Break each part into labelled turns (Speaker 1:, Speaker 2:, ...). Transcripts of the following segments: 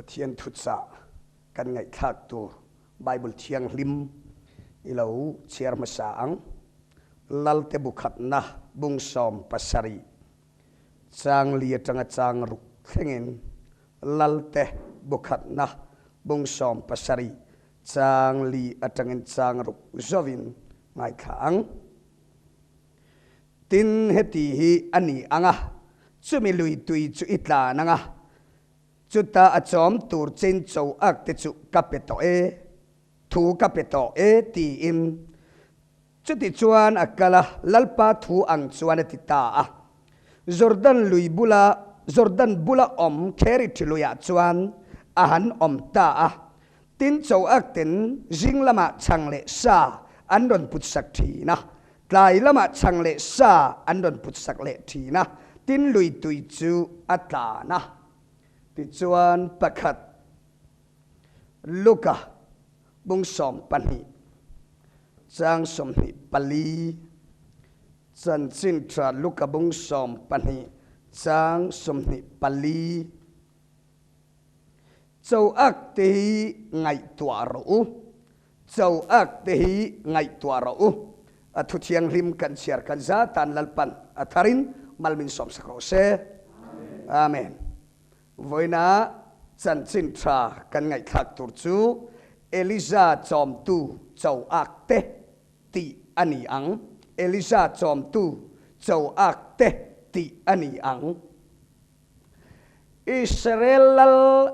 Speaker 1: Pathian thutsa kan ngai thak tu Bible thiang lim ilo chiar masaang lalte bukhat na bung som pasari chang lia tanga chang ruk thengin lalte bukhat na bung som pasari chang li atangin chang ruk zovin ngai khang tin heti hi ani anga chumi lui tui chu itla nanga chuta achom tur chen chou ak te chu kapeto e thu kapeto e ti in chuti chuan akala lalpa thu ang chuan ti ta a Jordan bula om kheri thiluya chuan ahan om ta a tin chou ak ten jinglama changle sa andon putsak thina tlai lama changle sa andon putsak le thina tin lui tui chu atla na ti chuan pakhat Luka bung som pani chang som ni pali chan chin tra Luka bung som pani chang som ni pali chou ak te ngai tua ro chou ak te ngai tua ro athu thiang lim kan siar kan za tan lalpan atharin malmin som sakro se amen voina chan chin tra kan ngai thak tur chu Eliza chom tu chou ak te ti ani ang Eliza chom tu chou ak te ti ani ang Israel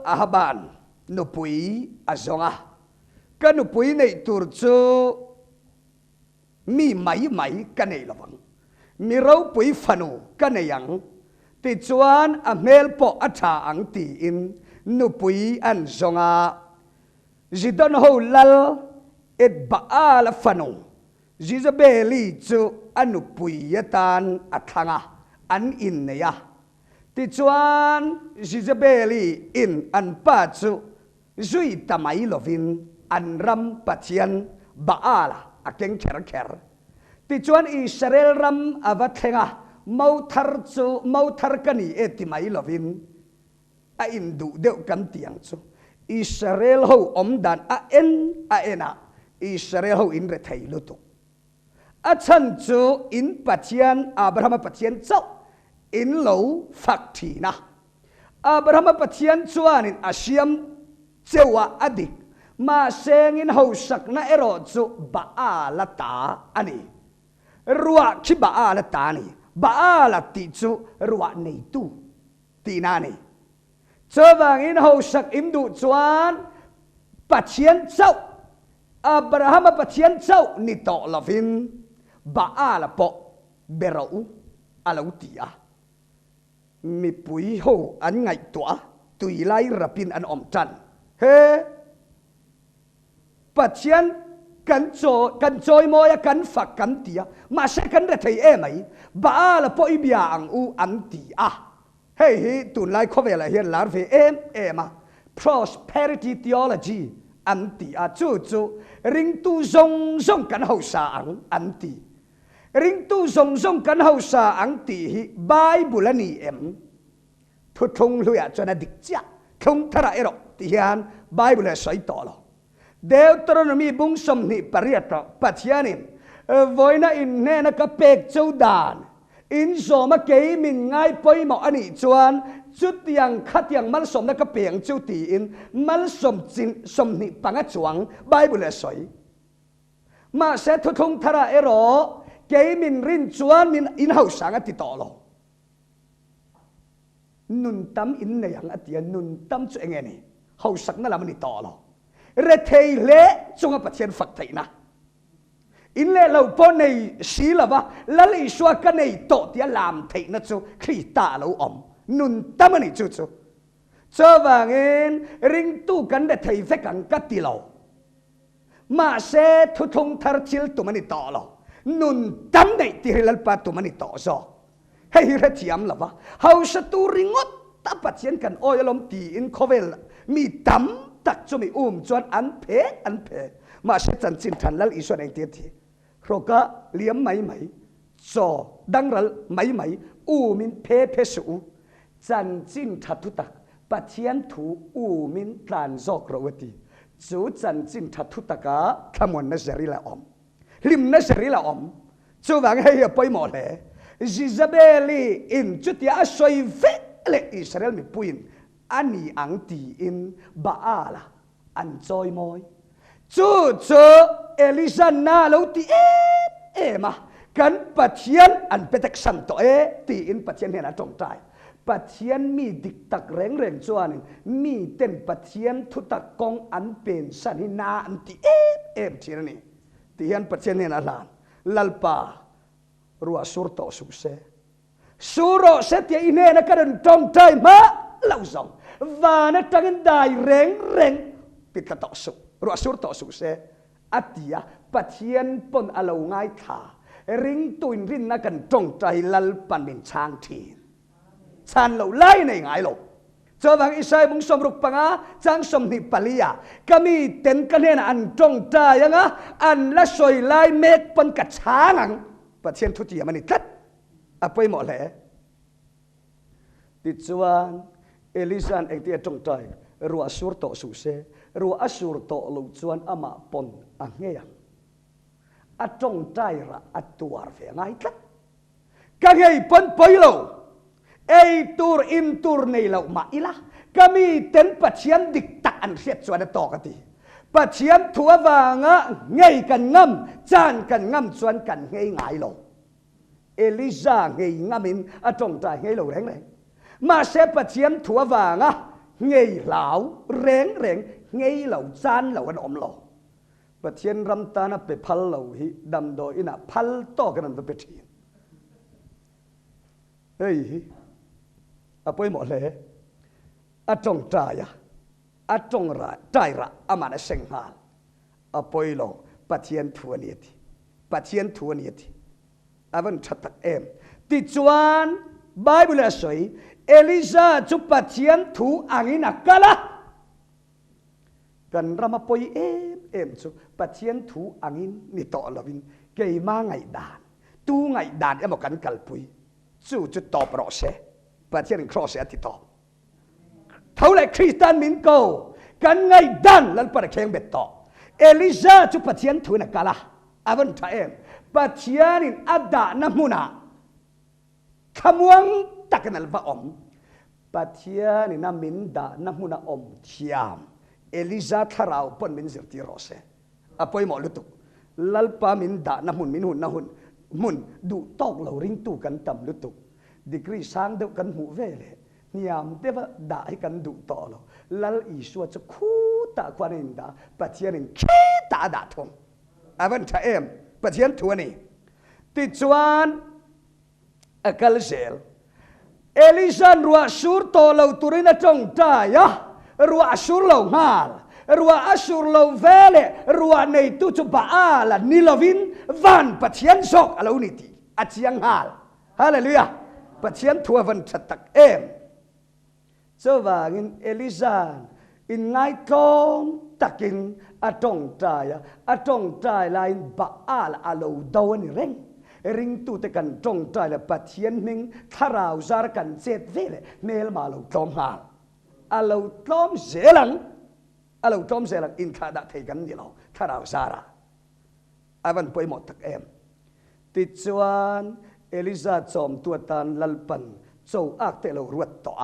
Speaker 1: ahaban nupui azonga kanupui nei tur chu mi mai kanei lawang mi rau pui fanu kaneyang ti chuan a mel po atha ang ti in nupui an zonga Jidon ho lal et baal fanu Jizabeli chu anupui yatan athanga an in neya ti chuan Jizabeli in an pa chu zui tamai lovin an ram pathian baala akeng kher ti chuan Israel ram avathenga mauthar kani etimai lovin a indu deuh kan tiang chu Israel ho omdan a ena Israel ho in re thei lutu a chan chu in pathian Abraham pathian chau in lo fakthina Abraham pathian chuan in asiam chewa adik ma sengin ho sakna ero chu baala ta ani ruwa ki baala ta ni baala ti chu ruwa nei tu ti na ni chawangin ho sak imdu chuan pathian chau Abraham pathian chau ni to lovin baala po berau alautia mi pui ho an ngai tua tui lai rapin an om tan he pathian kan choi moya kan fak kan tia ma se kan re thei e mai baala po ibia ang u an tia hey tun lai khovela hian lar ve ema prosperity theology anti a chu ring tu zong kan ho sa ang anti ring tu zong kan ho sa ang ti hi Bible ani em thu thung luya chona dikcha thung thara ero ti hian Bible sai to lo Deuteronomy bung som ni pariata pathianin voina in ne na ka pek chaudan in zoma ke min ngai poi mo ani chuan chutiang khatiang mal som na ka peng chu ti in mal som chin som ni panga chuang Bible soi ma se thu thung thara ero ke min rin chuan min in hau sang ati to lo nun tam in ne yang atia nun tam chu engeni hau sak na lam ni to lo re thei le chunga pathian fak theina in le lo po nei si lava lali swa ka nei to tia lam thei na chu Krista lo om nun tamani chu chawangin ring tu kan de thei fe kan ka ti lo ma se thu thung thar thil tu mani to lo nun tam nei ti hilal pa tu mani to so hei re thiam lava how sa tu ringot ta pathian kan oilom ti in khovel mi tam tak chu mi chuan an phe ma se chan chin than lal iswa eng ti thi roka liam mai so dangral mai min phe su chan chin thatu tak ปัจเจียนถูอูมินการจอกรวตีจูจันจินทัทุตกะขมวนนัสริละอมลิมนัสริละอมจูบังให้ไปหมดเลยจิซาเบลีอินจุดยาสวยเวเลอิสราเอลมีปุยนอันนี้อังตีอินบาอาลาอันจอยมอยจูเอลิซานาโลตีเอมากันปัจเจียนอันเป็นตักสันโตตีอินปัจเจียนเห็นอะไรตรงใจปัจเจียนมีดิกตักเร่งจวนมีเต้นปัจเจียนทุตักกองอันเป็นสันนินาอันตีเอ็มทีนี่ตีอันปัจเจียนเห็นอะไรลัลปารัวสุรโตสุเสสุรเสตีอินเนนักการตรงใจมาเล่าซองวานักตั้งได้เร่งปิดกระต่อสุรัวสุรโตสุเสอัตยาปัจเจียนปนอาลงง่ายท่าริงตุนรินนักการตรงใจลัลปันเป็นช้างทีฉันเราไล่ในไงเราเจ้าบางอิสราเอลมุงสมรุปปังอาจังสมนิปลียก็มีเต็นกันเนี่ยอันตรงใจยังอ่ะอันละสวยไล่เมฆปนกัดช้างปัจเจียนทุติยมันนี่ตัดอะไปหมดเลยติดจวนเอลิซานเองที่ตรงใจรัวสุรโตสุเสรัวอสุรโตลุจวนอามาปนอังเงียงอะตรงใจระอะตัวเฟียงไงตัดกันไงปนไปโลtur in tur nei lau ma ila kami ten pachian diktak an riat chuan to ka ti pachian thua wanga ngei kan ngam chan kan ngam chuan kan ngei ngai lo Eliza ngei ngamin atong ta ngei lo reng ma se pachian thua wanga ngei lau reng ngei lo chan lo an om lo pachian ram ta na pe phal lo hi dam do ina phal to kan pe thi hey apa yang boleh, atong caya, atong caya, aman senghal, apa yang pasien tua niati, awan catat tijuan Bible asoi, Eliza tu pasien tu angin akala, kan ramapoi tu pasien tu angin ni to lawin, kay mangai dan emokan kalpui, tu top rose.ปัจเจียนครอสเอติตอเท่าไรคริสเตียนมินโกกันไงดันลันปะเคียงเบ็ดต่อเอลิซาจุปัจเจียนทุนกาลาอาวันท้าปัจเจียนินอัดดาน้ำมุนาขมวงตักนัลบะอมปัจเจียนินมินดาน้ำมุนาอมเทียมเอลิซาทาราวปนมินซิรติโรเซอภัยหมอลุตุลัลปามินดาน้ำมุนมินหุนน้ำหุนมุนดูตอกเหลาริงตูกันต่ำลุตุดีกรีสังเดกันหูเวลนิยามเทวดาให้กันดูต่อเราลัลอิสวจะคู่ตาควันอินดาปัจเจียนินขี้ตาดาทงอาวันท้าปัจเจียนทัวนี่ติดจวนอัลเซลเอลิซันรัวสูรโตเราตุรินจงใจรัวสูรเราหาลรัวสูรเราเวลรัวในตุจบาลนิลวินวันปัจเจียนซอกอะไรอุนิติอาเจียงหาลฮาเลลูยาปัจเจียนทัววันชัดตักเจ้าว่างินเอลิซาอินไงกองตักินอาตงใจลายบ้าอาลูดาวนี่ริงตุตกันตรงใจละปัจเจียนมิงทาราวซาร์กันเจ็ดเวลเนลมาลูตอมหาอาลูตอมเซลังอินทาดาเทกันนี่เราทาราวซาระอาวันไปหมดตักติดจวนเอลิซาจอมตัวตานลัลปันโจอักเตลรวดต่อ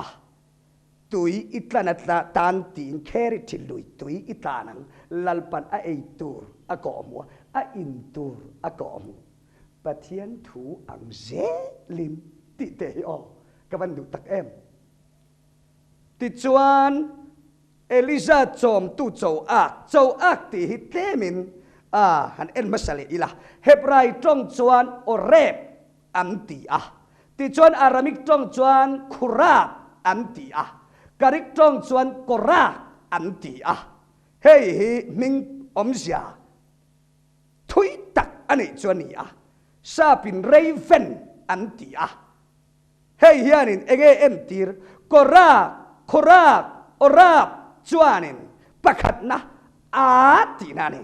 Speaker 1: ตุยอิตานัตตานตีนแคริทิลุยตุยอิตานังลัลปันอาเอตูร์อากอมัวอาอินตูร์อากอมูปะเทียนถูอังเซลิมติเตยอกับวันดูตักติดจวนเอลิซาจอมตูโจอักตีฮิตเตมินฮันเอ็นมัสเลอิละเฮบไรตรงจวนโอเรบอัมตีติจวนอารามิกตรงจวนคุราบอัมตีการิกตรงจวนกอราอัมตีเฮ้ยมิงอมเสียทุยตักอันนี้จวนนี้ซาปินเรเฟนอัมตีเฮ้ยฮิอานินเอเอ็มตีร์กอราอราบจวนนินปักขัดนะตีนานี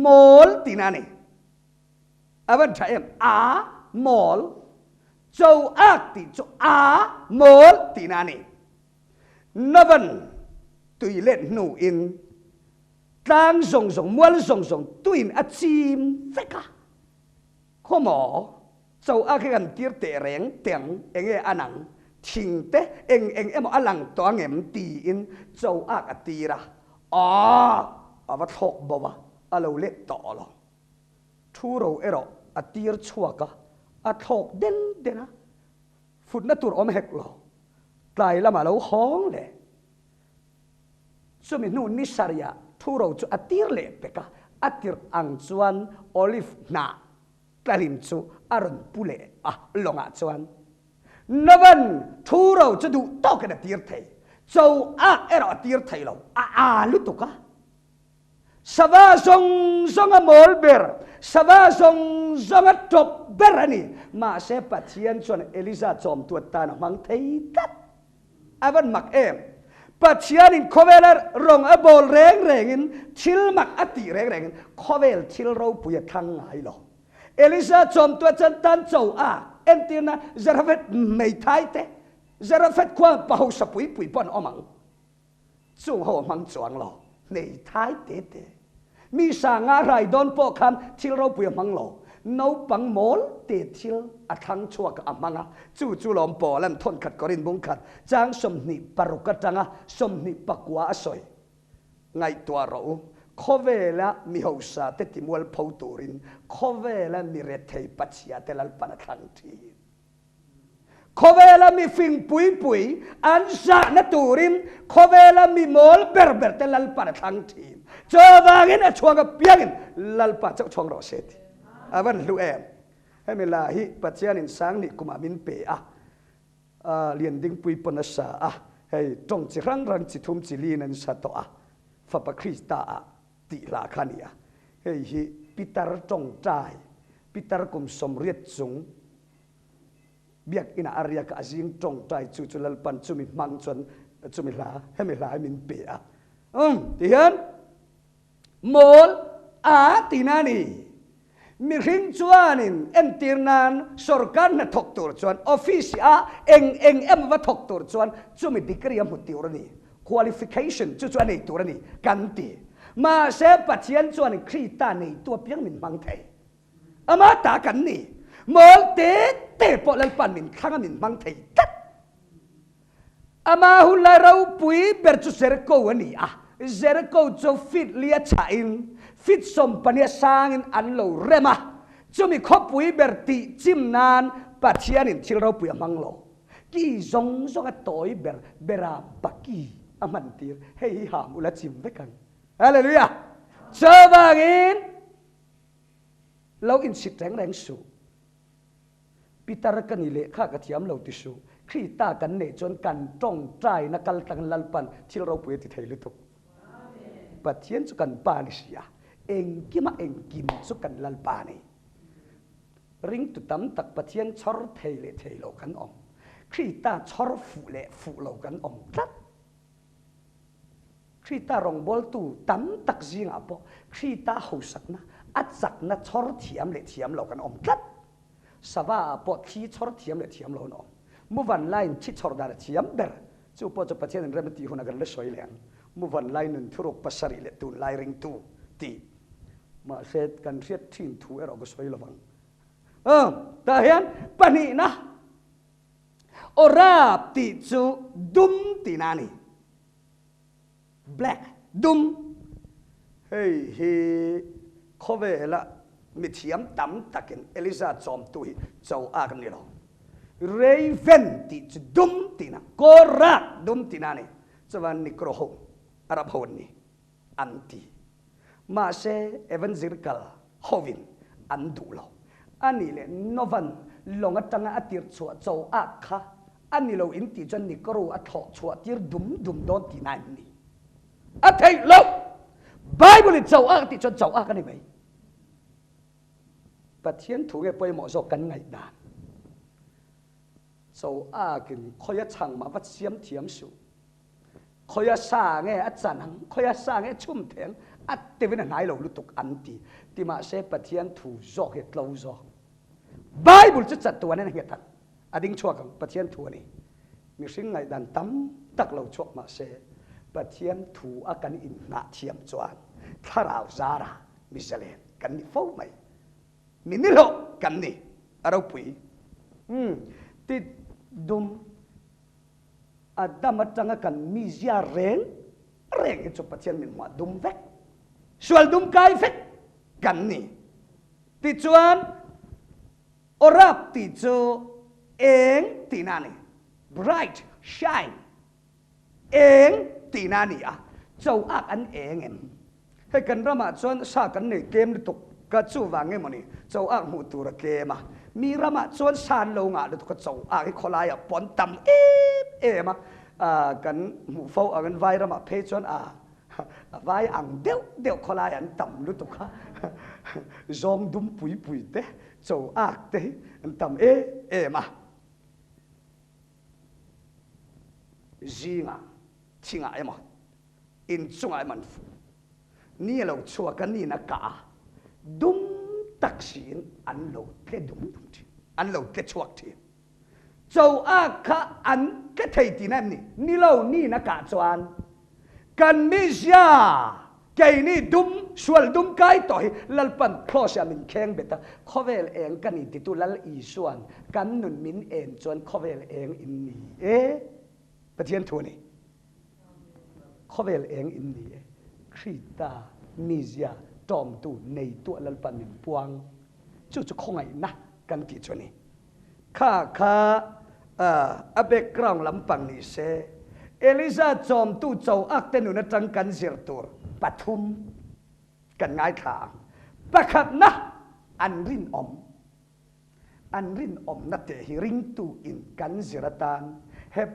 Speaker 1: มอลตีนานีอาวันใช่มอลโจอักตีโจมอลตีนานี navan tùy lên nụ in tang song song mual song song tuin a chim veka khó mỏ châu a cái gần tiết tệ rèn tiếng anh nghe anang thình te anh em alang toang em ti in châu a ti ra và thọc bova alo lệ tỏ lo thu rồi ero a tier chua ka a thọc den dena phút na tur om hek lo tai lama lo hong le so mi nu ni saria thu rồi chu a tier le peka a tier ang chuan olive na tlalim chu aron pule longa chuan navan thu rồi chu du to ka tier thei châu a ero a tier thei lo lu tu ka Sava song song a molber, sava song song a top berani, ma se patien chuan Elisa chom tuat tan mang thei tat. Avan mak em, patien in kovelar rong a bol reng rengin, thil mak ati reng rengin, kovel thil ro puya thang ngai lo. Elisa chom tuat chan tan chou entina zarafet mei thai te, zarafet kwa pahau sapui pui pon omang. Chung ho mang chuang lo. Nei thái tế tế mi sa nga rai don po khan thil ro pui mang lo no pang mol te thil a thang chuak amanga chu lom po lan thon khat korin bung khat chang som ni paruka tanga som ni pakwa asoi ngai tua ro khovela mi hosa te timwal phauturin khovela mi re thei pachia te lal pan thang thi Kovela mi fing pui ansa na turin kovela mi mol berber te lalpa thang tim chawangin a chuanga piangin lalpa chau chuang ro seti avan lu em hemela hi pachianin sang ni kuma min pe lian ding pui panasa hei tong chi rang chi thum chi linan sa to fa pa krista ti la khania hei hi pitar tong tai pitar kum som riet chung biak ina area ka azing tong tai chu lalpan chumi mang chon chumi la hemela min pe tihan mol tinani mi ring chuanin entirnan sorkar na thoktur chuan office eng em wa thoktur chuan chumi degree am hutiurani qualification chuan nei turani kanti ma se pathian chuan krita nei tu piang min mang thei ama ta kan ni mol te po lalpan min khanga min mang thei tat ama hulai rau pui ber chu serko ani serko chu fit lia chain fit som pania sangin an lo rema chumi khopui ber ti chimnan pathianin thil rau pui amang lo ki zong zong a toy bera baki amantir hei ha mula chim vekan hallelujah chawangin lo in sit reng su Pitar kan ile kha ka thiam lo ti su krita kan ne chon kan tong trai na kal tang lalpan thil ro pui ti thei lu tu amen pathian chu kan pa ni sia eng kim chu kan lalpa ni ring tu tam tak pathian chor thei lo kan om krita chor fu lo kan om tat krita rong bol tu tam tak jing apo krita hosak na atsak na chor thiam lo kan om tat Sava po thi chor thiam le thiam lo no muvan line thi chor dar thiam ber chu po chu pathian remti huna gar le soi leng muvan line nun thuruk pasari le tu lai ring tu ti ma set kan riat thin thu ero go soi lawang ta hian pani na orap ti chu dum ti nani black dum hey khovela mi thiam tam takin Elisa chom tui chau kan ni lo raven ti dum tina korak dum tina ni chawan ni kroho arab hon ni anti ma se evangelical hovin andu lo ani le novan longa tanga atir chua chau kha ani lo in ti jan ni kro a tho chua tir dum don tina ni a thei lo bible chau ti chau kan ni mai pathian thu ge poi mo zo kan ngai dan so kin khoya chang ma wat siam thiam su khoya sa nge a chanang khoya sa nge chum theng at tevin nai lo lutuk anti ti ma se pathian thu zo het lo zo bible chu chat tuan na hetan ading chua kang pathian thu ni mi sinh ngày đàn tắm tắc lâu chuộc mà xe bà thiêm thủ á cần in ngạ thiêm choan thà rào ra ra mi sẽ lên cần đi phô mày mi ní lộ cần đi ở đâu quỷ thì đúng Adam atanga kan mizia reng itu patien min ma dum vek sual dum kai vek kan ni ti chuan orap ti chu eng ti nani bright shine eng ti nani chau ak an eng em he kan rama chuan sa kan nei kem tuk ka chu wange moni chau ak mu tur ke ma mi rama chuan san lo nga lu ka chau ak kholai a pon tam mà kan mu fo an vai rama phe chuan vai ang deuh kholai an tam lu tu kha zong dum pui te chau ak te an tam mà zinga chinga ema in chunga man fu ni lo chua kan ni na ka dum taksin an lo ke dum thi an lo ke chuak thi châu a kha an cái thầy tí nam ni lâu ni na cả chuan kan mi ja cái ni dum sual dum kai toi lal pan close min kheng beta khovel eng kan ni tu lal i suan kan nun min en chuan khovel eng in ni pathian thu ni khovel eng in ni krita mi ja tom tu nei tu lal pan min puang chu khongai na kan ti chuan ni kha a background lampang ni se Eliza chom tu chau ak te nu na tang kan zir tur pathum kan ngai tha pakhat na an rin om na te hi ring tu in kan ziratan hep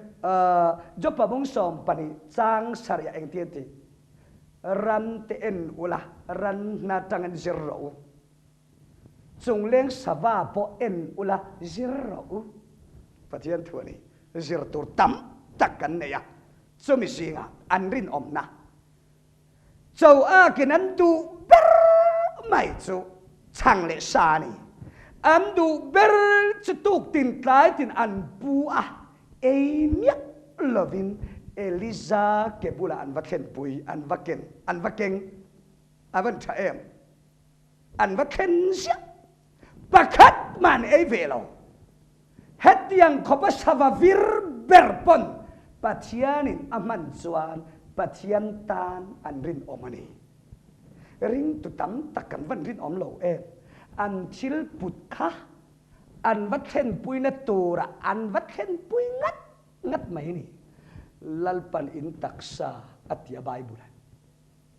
Speaker 1: jopa bong som pani chang saria eng ti ti ran te en ula ran na tang an zir ro chung leng sawa po en ula zir ro pathian thu ni zir tur tam takkan ne ya chumi singa anrin om na chau a kin an du ber mai chu chang le sa ni an du ber chu tuk tin tlai tin an pu e miak lovin Eliza ke bula an vaken pui an vaken avan tha em an vaken sia pakhat man e velo het yang khopa savavir berpon pathianin aman chuan pathian tan an rin omani ring tu tam takan van rin om lo an thil put kha an vat khen pui na tura an vat khen pui ngat mai ni lalpan in taksa atia bible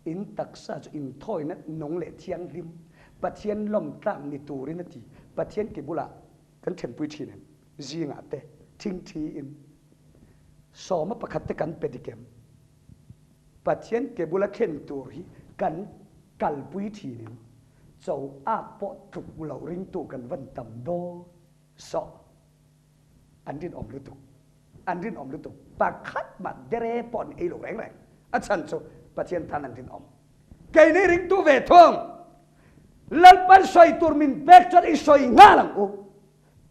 Speaker 1: in taksa in thoi na nong le thiang lim pathian lom tang ni turin ti pathian ki bula kan khen pui thinen zinga te thing thi in soma pakhat te kan pedikem pathian ke bula khen tur hi kan kalpui thi nin chau a po thuk lo ring tu kan van tam do so anrin om lutu pakhat ma dere pon e lo reng achan cho pathian tan anrin om ke ni ring tu ve thong lalpan soi tur min pek chat i soi ngalang u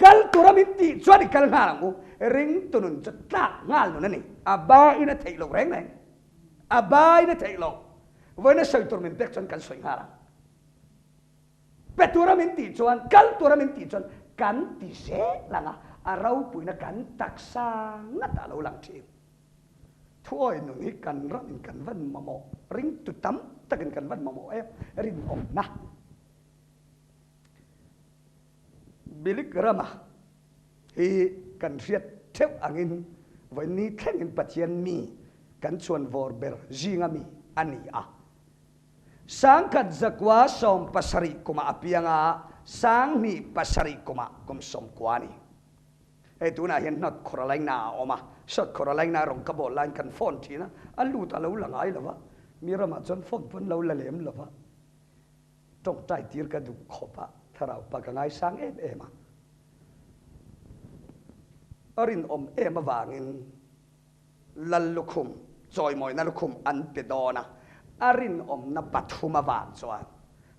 Speaker 1: kal turamin ti chuan kal ngalang u ring tunun chatla ngal no nani aba ina thei lo reng reng aba ina thei lo voina soi tur min pek chan kan soi ngalang peturamin ti chuan kal turamin ti chuan kan ti se langa arau puina kan taksa ngata lo lang thi thuoi nu ni kan ram kan van mamo ring tu tam takin kan van mamo rin om na bilik rama hi kan riat theu angin voi ni thengin pathian mi kan chuan vor ber zinga mi ani sang kat zakwa som pasari kuma apianga sang ni pasari kuma kum som kwani tu na hian not khoralain na oma shot khoralain na rong ka bol lan kan phone thina alu ta lo langai lawa mirama chon phone pon lo la lem lawa tong tai tir ka du khopa tharau pa ka ngai sang em arin om em awangin lallukhum joy moi na lukhum an pedona arin om na pathum awang chuan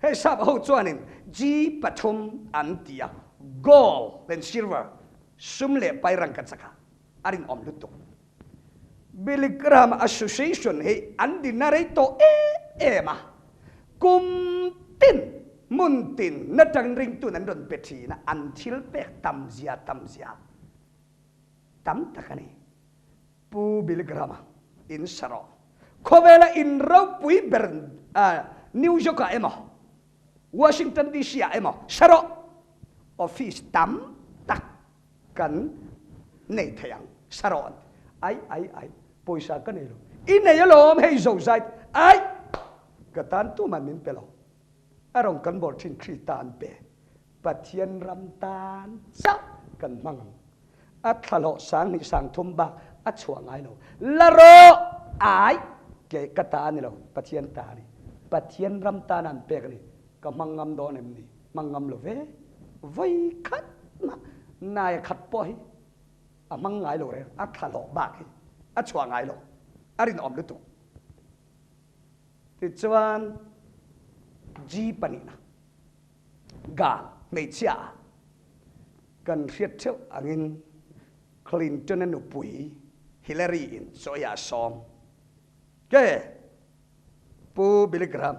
Speaker 1: he sab ho chuanin ji pathum an tia gold and silver sumle pai rang ka chaka arin om lutu Billy Graham Association he andi narito ema kum tin mun tin na tang ring tu nan don peti na until pek tam zia tam takani pu Billy Graham in saro kovela in ro pui ber New York ema Washington DC ema saro office tam tak kan nei thayang saron ai poisa ka nei lo inay lo hey zo zai ai katan tu man min pelo arong kan bol thin kritan pe pathian ram tan sa kan mang at thalo sang ni sang thum ba at chuang ai lo laro ai ke kata ni lo pathian ta ni pathian ram tan an pe ni ka mangam do nem ni mangam lo ve vai khat ma nai khat poi amang ngai lo re at thalo ba ki at chuang ngai lo arin om lu tu ti chuan ji panina ga nei chia kan riat cheu angin Clinton nu pui Hillary in soya som ke pu Billy Graham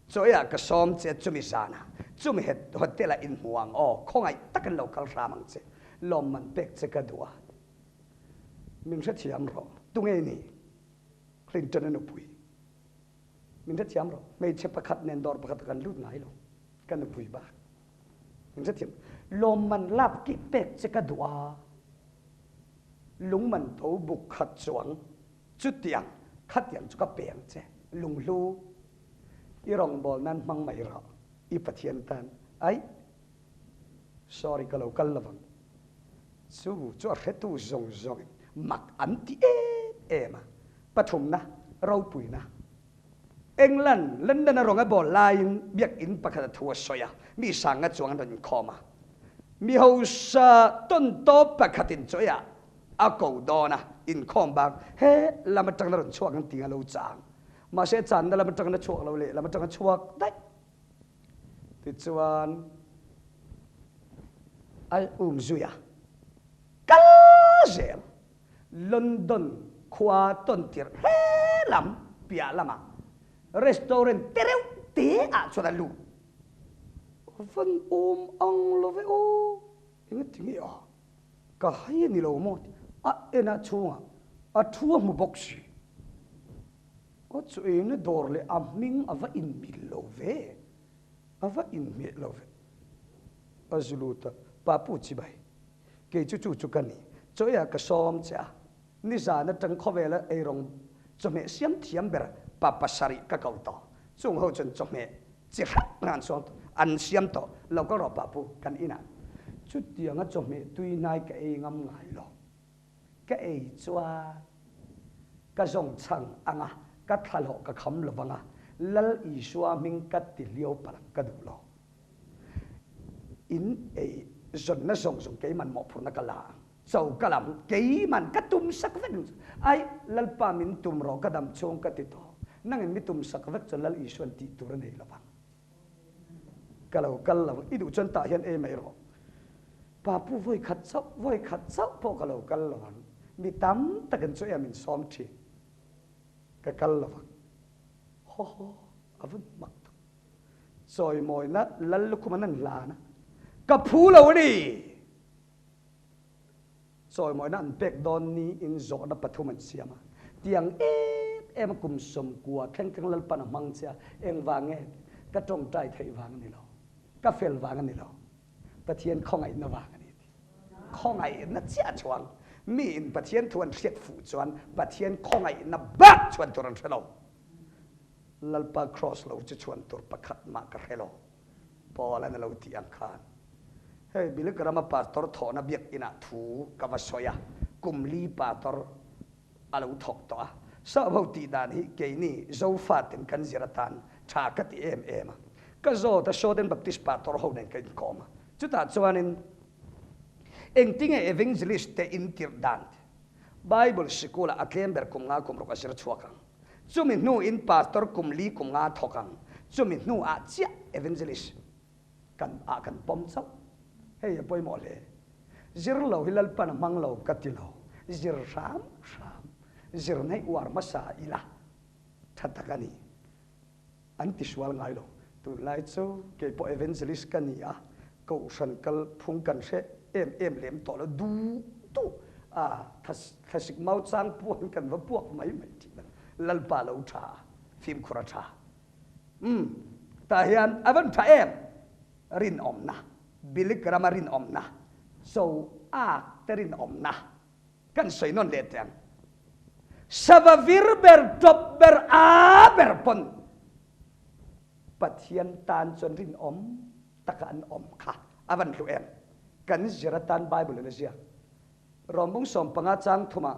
Speaker 1: soya ka som che chumi sana chumi het hotela in huang o khongai takan local ramang che lom man pek che ka dua min sa thiam ro tungai ni Clinton nu pui min sa thiam ro mei che pakhat nen dor pakhat kan lut ngai lo kan nu pui ba min sa thiam lom man lap ki pek che ka dua lung man to buk khat chuang chu tiang khat yang chu ka peng che lung lu i rong bol nan mang mai ra i pathian tan ai sorry kalau kalawang chu retu zong mak anti ema pathum na rau pui na England London rong a bol lain biak in pakhat thua soya mi sanga chuang don khoma mi ho sa ton to pakhatin choya a ko dona in khom bang he lama tang na ron chuak ang tinga lo chang ma se chan na lama tang na chuak lo le lama tang chuak dai ti chuan ai zuya zel London khwa ton tir he lam pia lama restaurant tereu te a chuan lu van ang lo ve o ingat tingi a ka hai ni lo mo a ena chunga a thua mu boxi o chu ene dorle a ming ava in mil lo ve ava in mi lo ve azuluta papu chi bai ke chu kani choya ka som cha ni za na tang khowela ei rong chome siam thiam ber papa sari ka kau to chung ho chen chome chi khat ngan so an siam to lo ko ro papu kan ina chu tianga chome tui nai ka ei ngam ngai lo ka ei chua ka zong chang anga ka thalo ka kham lo banga lal i suwa ming ka ti liao palang ka du lo in ei zon na zong ke man mo phur na kala sau kalam ke man ka tum sak ven ai lal pa min tum ro ka dam chong ka ti to nang mi tum sak vek chon lal i suan ti tur nei lo bang kalau kalau idu chon ta hian e mai ro pa pu voi khat chau po kalau kalau mi tam takan choya min som thi ka kalau ho avun mak soi moi na lal kumanan la na ka phu lo ni soi moi na an pek don ni in zo na pathuman siama tiang em kum som kwa kheng lal pan mang cha eng wange ka tong tai thei wang ni lo ka fel wang ni lo pathian khong ai na wang ni khong ai na chia chuang mi in pathian thuan riat fu chuan pathian khong ai na ba chuan turan thelo lalpa cross lo chu chuan tur pakhat ma ka helo pola na lo ti ang khan hey bilik rama pastor thona biak ina thu ka va soya kumli pastor alo thok to a sa bauti dan hi ke ni zo fatin kan ziratan tha ka ti em ka zo ta shoden baptist pastor ho nen kan koma chu ta chuanin engting evangelist te intir dan bible school atlember kum nga kum ro ka sir chuakang chumi nu in pastor kumli kum nga thokang chumi nu a chia evangelist kan pom chau hey poi mo le zir lo hilal pan mang lo katilo zir ram zir nei war masa ila thatakani anti swal ngai lo tu lai chu ke po evangelist kania ko san kal phung kan se em lem to lo du tu thasik mau chang puan kan va puak mai ti lal pa lo tha phim khura tha ta hian avan tha em rin om na bilik ramarin om na so terin om na kan soi non le ten savavir ber top ber ber pon pathian tan chon rin om takan om kha avan lu em kan ziratan bible le zia rombong som panga chang thuma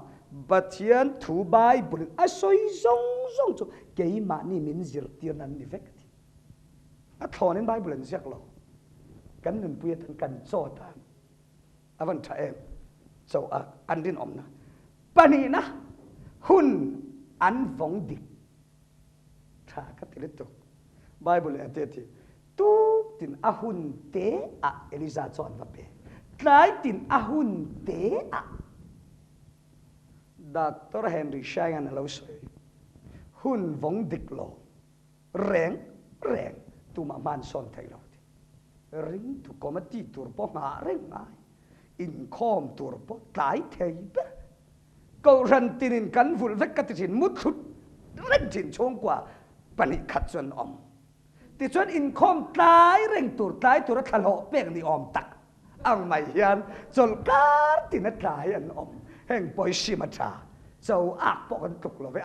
Speaker 1: pathian thu bible asoi zong chu ke ma ni min zir tir nan ni vek a thon in bible ziak lo kan nun puya tan kan cho tan avan tha em so an din om na pani na hun an vong dik tha ka tilit bible ate ti tu tin ahun te eliza chon va pe tlai tin ahun te Dr. Henry Shagan lo soi hun vong dik lo reng tu ma man son thai lo ring tu komati tur po nga reng ngai in khom tur po tlai thei be ko ran tinin kan vul vek ka tin mut khut ren tin chong kwa pani khat chon om ti chon in khom tlai reng tur thalo pek ni om tak ang mai hian chol kar tin tlai an om heng poi simata so po kan tuk lo ve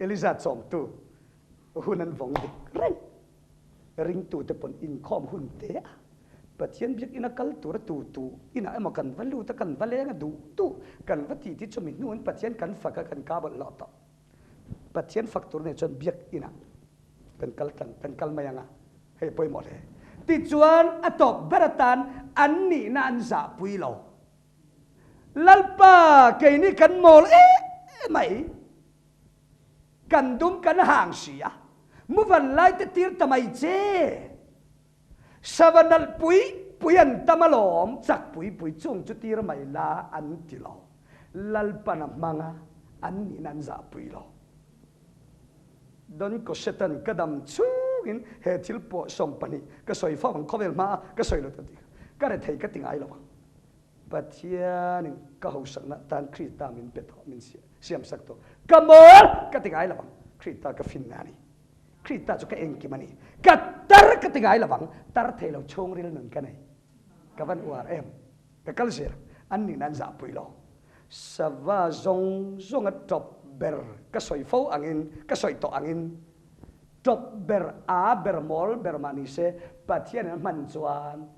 Speaker 1: Eliza chom tu hunan vong dik ring tu te pon in khom hun te pathian biak ina kal tur tu ina ema kan valu ta kan valenga du tu kan vati ti chomi nun pathian kan faka kan ka bal lot pathian faktur ne chon biak ina kan kal mayanga he poi mo le ti chuan atop beratan anni na anza puilo lalpa ke ni kan mol mai kan dum kan hang sia mu van lai te tir tamai che savanal puyan tamalom chak pui chung chu tir mai la an ti lo lalpa na manga an ni nan za pui lo don ko setan kadam chungin he thil po som pani ka soi fa bang khovel ma ka soi lo ti ka re thei ka tingai lo pathian ka ho sakna tan krista min pe tho min siam sak to kamol ka tingai lo krista ka fin nani krista chu ka engki mani ka tar ka tingai lo tar thei lo chong ril nun ka nei ka van war em ka kal sir an ni nan za pui lo sava zong a top ber ka soi fo angin ka soi to angin top ber ber mol ber mani se pathian man chuan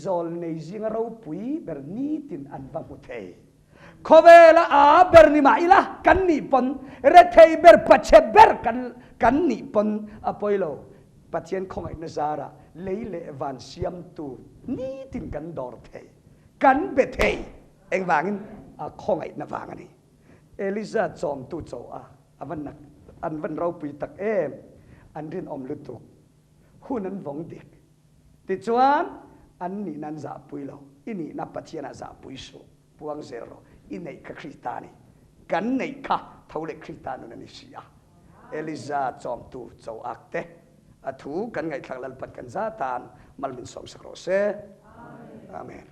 Speaker 1: zol nei jing ro pui ber ni tin an va mu thei khowela ber ni mai la kan ni pon re thei ber pache ber kan ni pon apoilo pathian khongai na zara leile van siam tu ni tin kan dor thei kan be thei eng wangin khongai na wangani Eliza chom tu cho an van ro pui tak em an rin om lutuk hunan vong dik ti chuan an ni nan za pui lo ini na pathian za pui so puang zero inei ka kristani kan nei kha thole kristanu na ni sia Eliza chom tu cho akte athu kan ngai thlak lal pat kan za tan malmin som sakro se amen